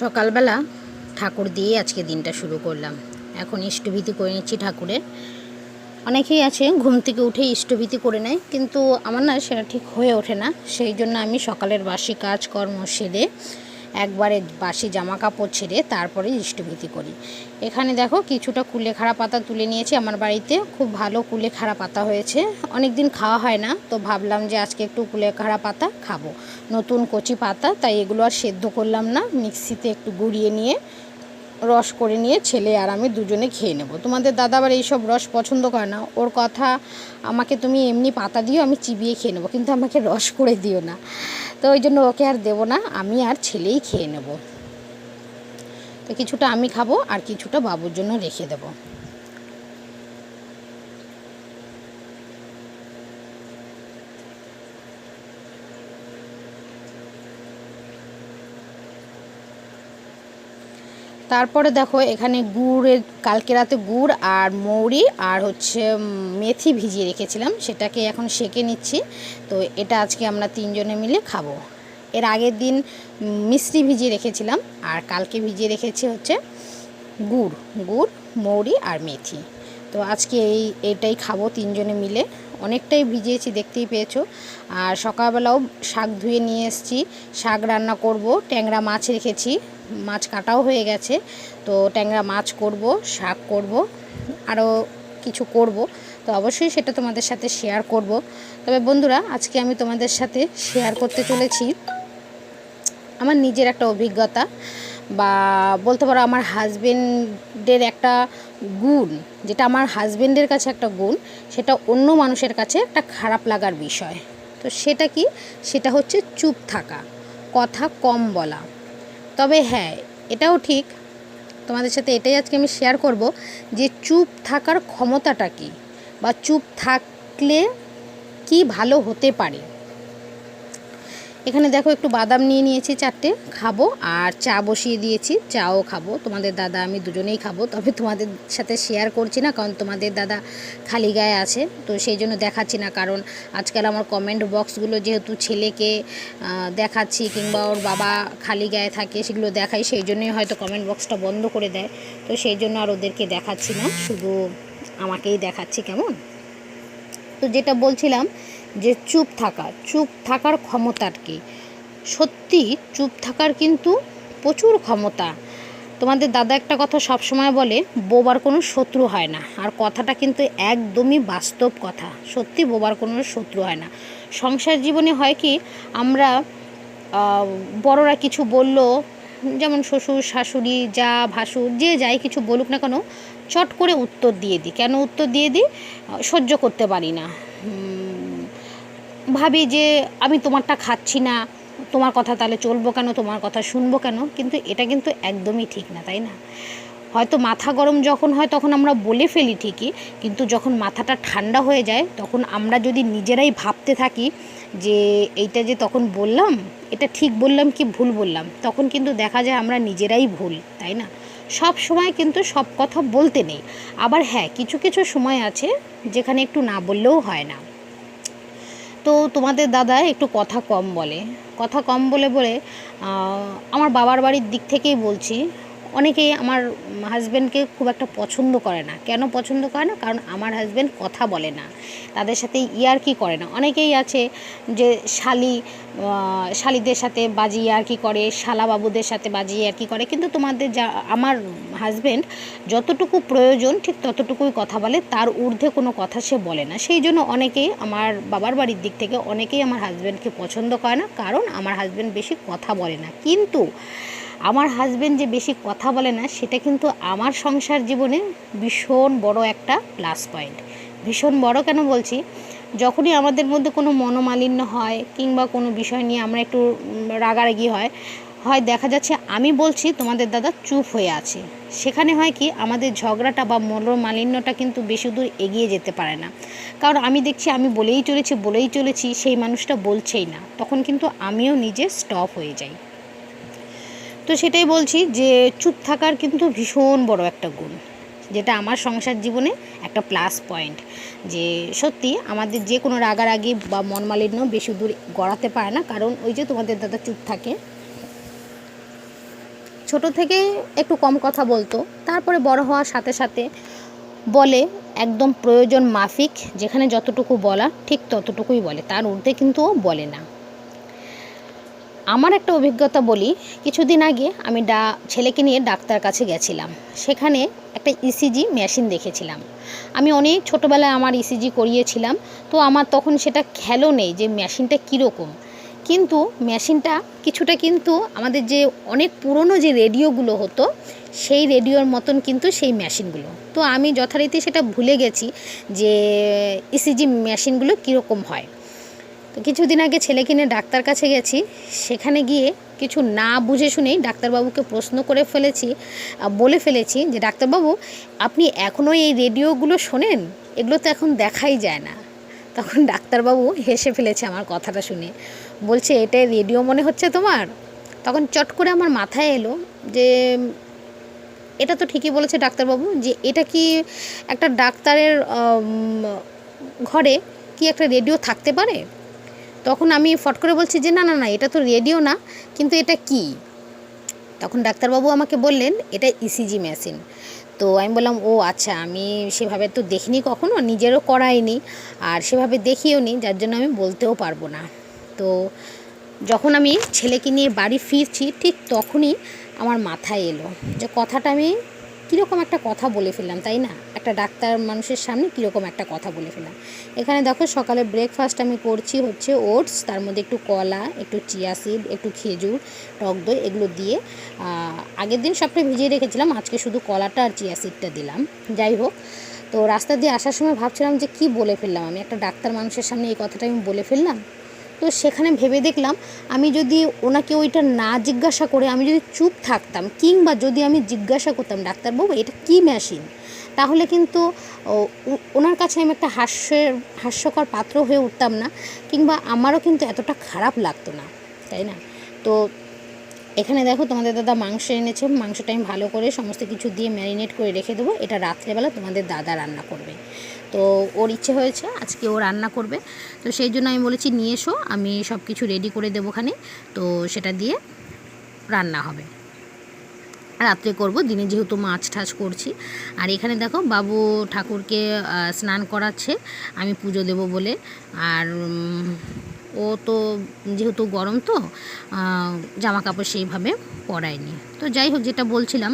সকালবেলা ঠাকুর দিয়ে আজকে দিনটা শুরু করলাম। এখন ইষ্টভীতি করে নিচ্ছি ঠাকুরের। অনেকেই আছে ঘুম থেকে উঠে ইষ্টভীতি করে নেয়, কিন্তু আমার না সেটা ঠিক হয়ে ওঠে না। সেই জন্য আমি সকালের বাসি কাজকর্ম সেরে একবারে বাসি জামা কাপড় ছেড়ে তারপরে ইষ্টভীতি করি। এখানে দেখো কিছুটা কুলেখাড়া পাতা তুলে নিয়েছি। আমার বাড়িতে খুব ভালো কুলেখাড়া পাতা হয়েছে, অনেক দিন খাওয়া হয় না, তো ভাবলাম যে আজকে একটু কুলেখাড়া পাতা খাবো। নতুন কচি পাতা, তাই এগুলো আর সেদ্ধ করলাম না, মিক্সিতে একটু গুঁড়িয়ে নিয়ে রস করে নিয়ে ছেলে আর আমি দুজনে খেয়ে নেব। তোমাদের দাদা আবার এইসব রস পছন্দ করে না, ওর কথা আমাকে তুমি এমনি পাতা দিও, আমি চিবিয়ে খেয়ে নেবো, কিন্তু আমাকে রস করে দিও না। তো ওই জন্য ওকে আর দেবো না, আমি আর ছেলেই খেয়ে নেব। তো কিছুটা আমি খাবো আর কিছুটা বাবুর জন্য রেখে দেবো। তারপরে দেখো এখানে গুড়ের, কালকে রাতে গুড় আর মৌরি আর হচ্ছে মেথি ভিজিয়ে রেখেছিলাম, সেটাকে এখন সেঁকে নিচ্ছি। তো এটা আজকে আমরা তিনজনে মিলে খাবো। এর আগের দিন মিষ্টি ভিজিয়ে রেখেছিলাম, আর কালকে ভিজিয়ে রেখেছি হচ্ছে গুড়, মৌরি আর মেথি। তো আজকে এইটাই খাবো তিনজনে মিলে। অনেকটাই ভিজিয়েছি, দেখতেই পেয়েছো। আর সকালবেলাও শাক ধুয়ে নিয়ে এসেছি, শাক রান্না করব। ট্যাংরা মাছ রেখেছি, মাছ কাটাও হয়ে গেছে, তো ট্যাংরা মাছ করব, শাক করব, আরও কিছু করব। তো অবশ্যই সেটা তোমাদের সাথে শেয়ার করব। তবে বন্ধুরা, আজকে আমি তোমাদের সাথে শেয়ার করতে চলেছি আমার নিজের একটা অভিজ্ঞতা, বা বলতে পারো আমার হাজবেন্ডের একটা গুণ, যেটা আমার হাজবেন্ডের কাছে একটা গুণ, সেটা অন্য মানুষের কাছে একটা খারাপ লাগার বিষয়। তো সেটা কি? সেটা হচ্ছে চুপ থাকা, কথা কম বলা। তবে হ্যাঁ, এটাও ঠিক, তোমাদের সাথে এটাই আজকে আমি শেয়ার করব যে চুপ থাকার ক্ষমতাটা কী, বা চুপ থাকলে কি ভালো হতে পারে। এখানে দেখো একটু বাদাম নিয়ে নিয়েছি, 4টে খাবো, আর চা বসিয়ে দিয়েছি, চাও খাবো। তোমাদের দাদা আমি দুজনেই খাবো, তবে তোমাদের সাথে শেয়ার করছি না, কারণ তোমাদের দাদা খালি গায়ে আছে, তো সেই জন্য দেখাচ্ছি না। কারণ আজকাল আমার কমেন্ট বক্সগুলো যেহেতু ছেলেকে দেখাচ্ছি, কিংবা ওর বাবা খালি গায়ে থাকে সেগুলো দেখাই, সেই জন্যই হয়তো কমেন্ট বক্সটা বন্ধ করে দেয়। তো সেই জন্য আর ওদেরকে দেখাচ্ছি না, শুধু আমাকেই দেখাচ্ছি। কেমন? তো যেটা বলছিলাম যে চুপ থাকার ক্ষমতার কি, সত্যি চুপ থাকার কিন্তু প্রচুর ক্ষমতা। তোমাদের দাদা একটা কথা সব সময় বলে, বোবার কোনো শত্রু হয় না, আর কথাটা কিন্তু একদমই বাস্তব কথা। সত্যি বোবার কোনো শত্রু হয় না। সংসার জীবনে হয় কি, আমরা বড়রা কিছু বলল, যেমন শ্বশুর শাশুড়ি যা ভাসুর যে যাই কিছু বলুক না কেন, চট করে উত্তর দিয়ে দিই। কেন উত্তর দিয়ে দিই? সহ্য করতে পারি না, ভাবি যে আমি তোমারটা খাচ্ছি না, তোমার কথা তাহলে চলবো কেন, তোমার কথা শুনবো কেন? কিন্তু এটা কিন্তু একদমই ঠিক না, তাই না? হয়তো মাথা গরম যখন হয় তখন আমরা বলে ফেলি ঠিকই, কিন্তু যখন মাথাটা ঠান্ডা হয়ে যায় তখন আমরা যদি নিজেরাই ভাবতে থাকি যে এইটা যে তখন বললাম, এটা ঠিক বললাম কি ভুল বললাম, তখন কিন্তু দেখা যায় আমরা নিজেরাই ভুল, তাই না? সব সময় কিন্তু সব কথা বলতে নেই। আবার হ্যাঁ, কিছু কিছু সময় আছে যেখানে একটু না বললেও হয় না। তো তোমাদের দাদা একটু কথা কম বলে, কথা কম বলে বলে আমার বাবার বাড়ির দিক থেকেই বলছি, অনেকেই আমার হাজব্যান্ডকে খুব একটা পছন্দ করে না। কেন পছন্দ করে না? কারণ আমার হাজব্যান্ড কথা বলে না, তাদের সাথে ইয়ার্কি করে না। অনেকেই আছে যে শালিদের সাথে বাজি ইয়ার্কি করে, শালাবাবুদের সাথে বাজি ইয়ার্কি করে, কিন্তু তোমাদের আমার হাজব্যান্ড যতটুকু প্রয়োজন ঠিক ততটুকুই কথা বলে, তার ঊর্ধ্বে কোনো কথা সে বলে না। সেই জন্য অনেকেই আমার বাবার বাড়ির দিক থেকে অনেকেই আমার হাজব্যান্ডকে পছন্দ করে না, কারণ আমার হাজব্যান্ড বেশি কথা বলে না। কিন্তু আমার হাজব্যান্ড যে বেশি কথা বলে না, সেটা কিন্তু আমার সংসার জীবনে ভীষণ বড় একটা প্লাস পয়েন্ট। ভীষণ বড় কেন বলছি? যখনই আমাদের মধ্যে কোনো মনোমালিন্য হয়, কিংবা কোনো বিষয় নিয়ে আমরা একটু রাগারাগি হয়, দেখা যাচ্ছে আমি বলছি, তোমাদের দাদা চুপ হয়ে আছে, সেখানে হয় কি, আমাদের ঝগড়াটা বা মনোমালিন্যটা কিন্তু বেশি দূর এগিয়ে যেতে পারে না। কারণ আমি দেখছি আমি বলেই চলেছি, সেই মানুষটা বলছেই না, তখন কিন্তু আমিও নিজে স্টপ হয়ে যাই। তো সেটাই বলছি যে চুপ থাকার কিন্তু ভীষণ বড় একটা গুণ, যেটা আমার সংসার জীবনে একটা প্লাস পয়েন্ট। যে সত্যি আমাদের যে কোনো রাগারাগি বা মনমালিন্য বেশি দূর গড়াতে পারে না, কারণ ওই যে তোমাদের দাদা চুপ থাকে। ছোট থেকে একটু কম কথা বলতো, তারপরে বড় হওয়ার সাথে সাথে বলে একদম প্রয়োজন মাফিক, যেখানে যতটুকু বলা ঠিক ততটুকুই বলে, তার ঊর্ধ্বে কিন্তু ও বলে না। আমার একটা অভিজ্ঞতা বলি, কিছুদিন আগে আমি ছেলেকে নিয়ে ডাক্তার কাছে গেছিলাম। সেখানে একটা ইসিজি মেশিন দেখেছিলাম। আমি অনেক ছোটোবেলায় আমার ইসিজি করিয়েছিলাম, তো আমার তখন সেটা খেয়ালও নেই যে মেশিনটা কীরকম। কিন্তু মেশিনটা কিছুটা কিন্তু আমাদের যে অনেক পুরনো যে রেডিওগুলো হতো সেই রেডিওর মতন কিন্তু সেই মেশিনগুলো। তো আমি যথারীতি সেটা ভুলে গেছি যে ইসিজি মেশিনগুলো কীরকম হয়। তো কিছুদিন আগে ছেলেকে নিয়ে ডাক্তার কাছে গেছি, সেখানে গিয়ে কিছু না বুঝে শুনেই ডাক্তারবাবুকে প্রশ্ন করে বলে ফেলেছি যে ডাক্তারবাবু, আপনি এখনও এই রেডিওগুলো শোনেন? এগুলো তো এখন দেখাই যায় না। তখন ডাক্তারবাবু হেসে ফেলেছে আমার কথাটা শুনে, বলছে এটা রেডিও মনে হচ্ছে তোমার? তখন চট করে আমার মাথায় এলো যে এটা তো ঠিকই বলেছে ডাক্তারবাবু, যে এটা কি একটা ডাক্তারের ঘরে কি একটা রেডিও থাকতে পারে? তখন আমি ফট করে বলছি যে না না না, এটা তো রেডিও না, কিন্তু এটা কি? তখন ডাক্তারবাবু আমাকে বললেন এটা ইসিজি মেশিন। তো আমি বললাম ও আচ্ছা, আমি সেভাবে তো দেখিনি কখনো, নিজেরও করাইনি আর সেভাবে দেখিও নি, যার জন্য আমি বলতেও পারবো না। তো যখন আমি ছেলেকে নিয়ে বাড়ি ফিরছি ঠিক তখনই আমার মাথায় এলো যে কথাটা আমি কীরকম একটা কথা বলে ফেললাম, তাই না? একটা ডাক্তার মানুষের সামনে কীরকম একটা কথা বলে ফেললাম। এখানে দেখো সকালে ব্রেকফাস্ট আমি করছি হচ্ছে ওটস, তার মধ্যে একটু কলা, একটু চিয়া সিড, একটু খেজুর, টক দই, এগুলো দিয়ে আগের দিন সবটা ভিজিয়ে রেখেছিলাম, আজকে শুধু কলাটা আর চিয়া সিডটা দিলাম। যাই হোক, তো রাস্তা দিয়ে আসার সময় ভাবছিলাম যে কি বলে ফেললাম, আমি একটা ডাক্তার মানুষের সামনে এই কথাটা আমি বলে ফেললাম। তো সেখানে ভেবে দেখলাম আমি যদি ওনাকে ওইটা না জিজ্ঞাসা করে আমি যদি চুপ থাকতাম, কিংবা যদি আমি জিজ্ঞাসা করতাম ডাক্তারবাবু এটা কী মেশিন, তাহলে কিন্তু ওনার কাছে আমি একটা হাস্যকর পাত্র হয়ে উঠতাম না, কিংবা আমারও কিন্তু এতটা খারাপ লাগতো না, তাই না? তো এখানে দেখো তোমাদের দাদা মাংস এনেছে, মাংসটা আমি ভালো করে সমস্ত কিছু দিয়ে ম্যারিনেট করে রেখে দেবো, এটা রাত্রেবেলা তোমাদের দাদা রান্না করবে। তো ওর ইচ্ছে হয়েছে আজকে ও রান্না করবে, তো সেই জন্য আমি বলেছি নিয়ে এসো, আমি সব কিছু রেডি করে দেবো ওখানে, তো সেটা দিয়ে রান্না হবে। রাত্রে করব, দিনে যেহেতু মাছ ঠাছ করছি। আর এখানে দেখো বাবু ঠাকুরকে স্নান করাচ্ছে আমি পুজো দেব বলে। আর ও তো যেহেতু গরম তো জামা কাপড় সেইভাবে পরায়নি। তো যাই হোক, যেটা বলছিলাম,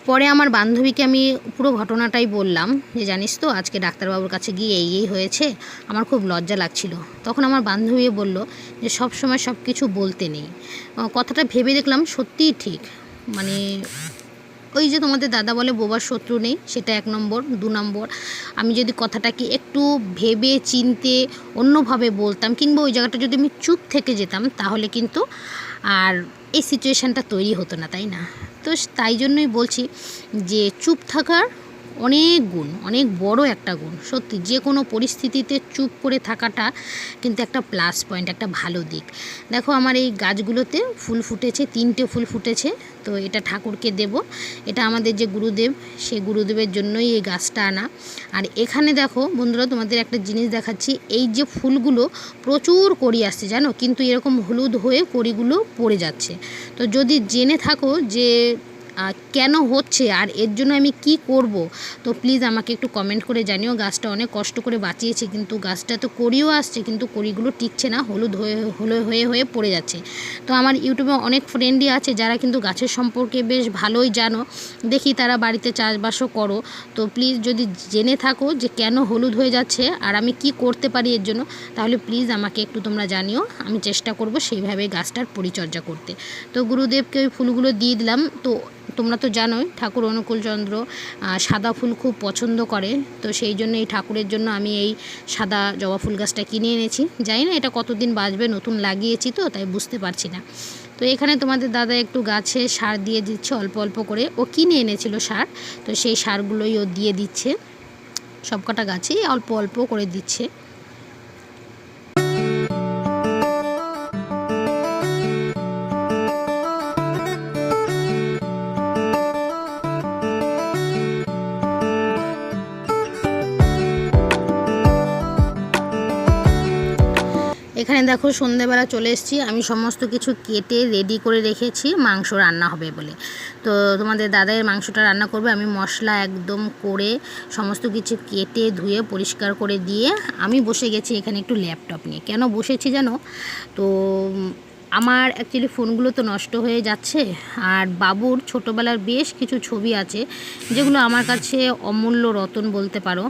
পরে আমার বান্ধবীকে আমি পুরো ঘটনাটাই বললাম যে জানিস তো আজকে ডাক্তারবাবুর কাছে গিয়ে এই হয়েছে, আমার খুব লজ্জা লাগছিল। তখন আমার বান্ধবী বলল যে সব সময় সব কিছু বলতে নেই। কথাটা ভেবে দেখলাম সত্যিই ঠিক, মানে ওই যে তোমাদের দাদা বলে বোবার শত্রু নেই, সেটা 1 নম্বর। 2 নম্বর, আমি যদি কথাটাকে একটু ভেবে চিনতে অন্যভাবে বলতাম, কিংবা ওই জায়গাটা যদি আমি চুপ থেকে যেতাম, তাহলে কিন্তু আর এই সিচুয়েশানটা তৈরি হতো না, তাই না? তো তাই জন্যই বলছি যে চুপ থাকার অনেক গুণ, অনেক বড় একটা গুণ। সত্যি যে কোনো পরিস্থিতিতে চুপ করে থাকাটা কিন্তু একটা প্লাস পয়েন্ট, একটা ভালো দিক। দেখো আমার এই গাছগুলোতে ফুল ফুটেছে, 3টে ফুল ফুটেছে, তো এটা ঠাকুরকে দেব। এটা আমাদের যে গুরুদেব, সেই গুরুদেবের জন্যই এই গাছটা আনা। আর এখানে দেখো বন্ধুরা, তোমাদের একটা জিনিস দেখাচ্ছি, এই যে ফুলগুলো প্রচুর কড়ি আসছে জানো, কিন্তু এরকম হলুদ হয়ে কড়িগুলো পড়ে যাচ্ছে। তো যদি জেনে থাকো যে কেন হচ্ছে আর এর জন্য আমি কি করব, তো প্লিজ আমাকে একটু কমেন্ট করে জানিও। গাছটা অনেক কষ্ট করে বাঁচিয়েছি, কিন্তু গাছটা তো কড়িও আসছে, কিন্তু কড়িগুলো টিকছে না, হলুদ হয়ে পড়ে যাচ্ছে। তো আমার ইউটিউবে অনেক ফ্রেন্ডই আছে যারা কিন্তু গাছের সম্পর্কে বেশ ভালোই জানো, দেখি তারা বাড়িতে চাষবাসও করো। তো প্লিজ যদি জেনে থাকো যে কেন হলুদ হয়ে যাচ্ছে আর আমি কি করতে পারি এর জন্য, তাহলে প্লিজ আমাকে একটু তোমরা জানিও, আমি চেষ্টা করব সেইভাবে গাছটার পরিচর্যা করতে। তো গুরুদেবকে ওই ফুলগুলো দিয়ে দিলাম। তো তোমরা তো জানোই ঠাকুর অনুকূলচন্দ্র সাদা ফুল খুব পছন্দ করে, তো সেই জন্য এই ঠাকুরের জন্য আমি এই সাদা জবা ফুল গাছটা কিনে এনেছি। জানি না এটা কতদিন বাঁচবে, নতুন লাগিয়েছি তো তাই বুঝতে পারছি না। তো এখানে তোমাদের দাদা একটু গাছে সার দিয়ে দিচ্ছে অল্প অল্প করে, ও কিনে এনেছিল সার, তো সেই সারগুলোই ও দিয়ে দিচ্ছে, সবকটা গাছেই অল্প অল্প করে দিচ্ছে। এখানে দেখো সন্ধ্যেবেলা চলে এসেছি, আমি সমস্ত কিছু কেটে রেডি করে রেখেছি মাংস রান্না হবে বলে। তো তোমাদের দাদাইয়ের মাংসটা রান্না করবে, আমি মশলা একদম করে সমস্ত কিছু কেটে ধুয়ে পরিষ্কার করে দিয়ে আমি বসে গেছি এখানে একটু ল্যাপটপ নিয়ে। কেন বসেছি জানো? তো আমার অ্যাকচুয়ালি ফোনগুলো তো নষ্ট হয়ে যাচ্ছে, আর বাবুর ছোটোবেলার বেশ কিছু ছবি আছে যেগুলো আমার কাছে অমূল্য রতন বলতে পারো।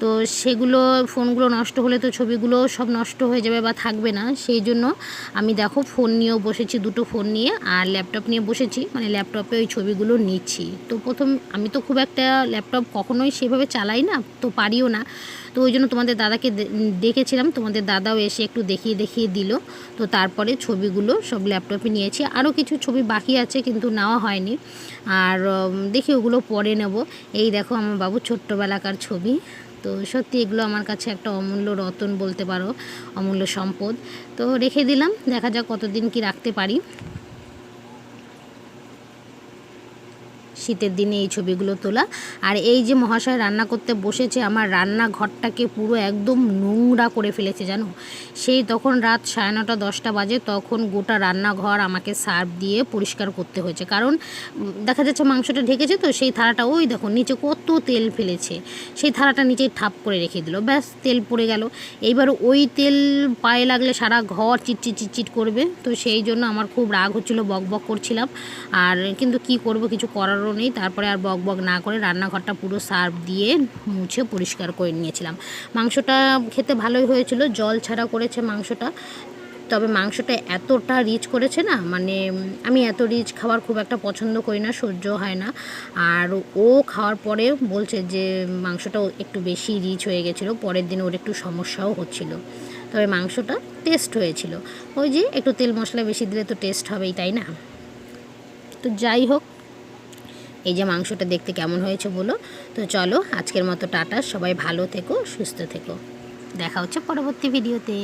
তো সেগুলো ফোনগুলো নষ্ট হলে তো ছবিগুলো সব নষ্ট হয়ে যাবে বা থাকবে না, সেই জন্য আমি দেখো ফোন নিয়েও বসেছি, দুটো ফোন নিয়ে আর ল্যাপটপ নিয়ে বসেছি, মানে ল্যাপটপে ওই ছবিগুলো নিচ্ছি। তো প্রথম আমি তো খুব একটা ল্যাপটপ কখনোই সেভাবে চালাই না, তো পারিও না। তো ওই জন্য তোমাদের দাদাকে ডেকেছিলাম, তোমাদের দাদাও এসে একটু দেখিয়ে দিল। তো তারপরে ছবিগুলো সব ল্যাপটপে নিয়েছি, আরও কিছু ছবি বাকি আছে কিন্তু নেওয়া হয়নি, আর দেখি ওগুলো পরে নেব। এই দেখো আমার বাবুর ছোট্টবেলাকার ছবি। তো সত্যি এগুলো আমার কাছে একটা অমূল্য রতন বলতে পারো, অমূল্য সম্পদ। তো রেখে দিলাম, দেখা যাক কতদিন কি রাখতে পারি। শীতের দিনে এই ছবিগুলো তোলা। আর এই যে মহাশয় রান্না করতে বসেছে, আমার রান্নাঘরটাকে পুরো একদম নোংরা করে ফেলেছে জানো। সেই তখন রাত 9:30 10টা বাজে, তখন গোটা রান্নাঘর আমাকে সার্ফ দিয়ে পরিষ্কার করতে হয়েছে, কারণ দেখা যাচ্ছে মাংসটা ঢেকেছে তো সেই থালাটা ওই দেখো নিচে কত তেল ফেলেছে, সেই থালাটা নিচে ঠাপ করে রেখে দিল, ব্যাস তেল পড়ে গেল। এইবার ওই তেল পায়ে লাগলে সারা ঘর চিটচিট করবে, তো সেই জন্য আমার খুব রাগ হচ্ছিলো, বক করছিলাম। আর কিন্তু কি করব, কিছু করারও নেই। তারপরে আর বক না করে রান্নাঘরটা পুরো সার্ফ দিয়ে মুছে পরিষ্কার করে নিয়েছিলাম। মাংসটা খেতে ভালোই হয়েছিল, জল ছাড়া করেছে মাংসটা, তবে মাংসটা এতটা রিচ করেছে না, মানে আমি এত রিচ খাবার খুব একটা পছন্দ করি না, সহ্য হয় না। আর ও খাওয়ার পরে বলছে যে মাংসটাও একটু বেশি রিচ হয়ে গেছিলো, পরের দিন ওর একটু সমস্যাও হচ্ছিল। তবে মাংসটা টেস্ট হয়েছিল, ওই যে একটু তেল মশলা বেশি দিলে তো টেস্ট হবেই, তাই না? তো যাই হোক, এই যে মাংসটা দেখতে কেমন হয়েছে বলো। তো চলো আজকের মতো টাটা, সবাই ভালো থেকো, সুস্থ থেকো, দেখা হচ্ছে পরবর্তী ভিডিওতে।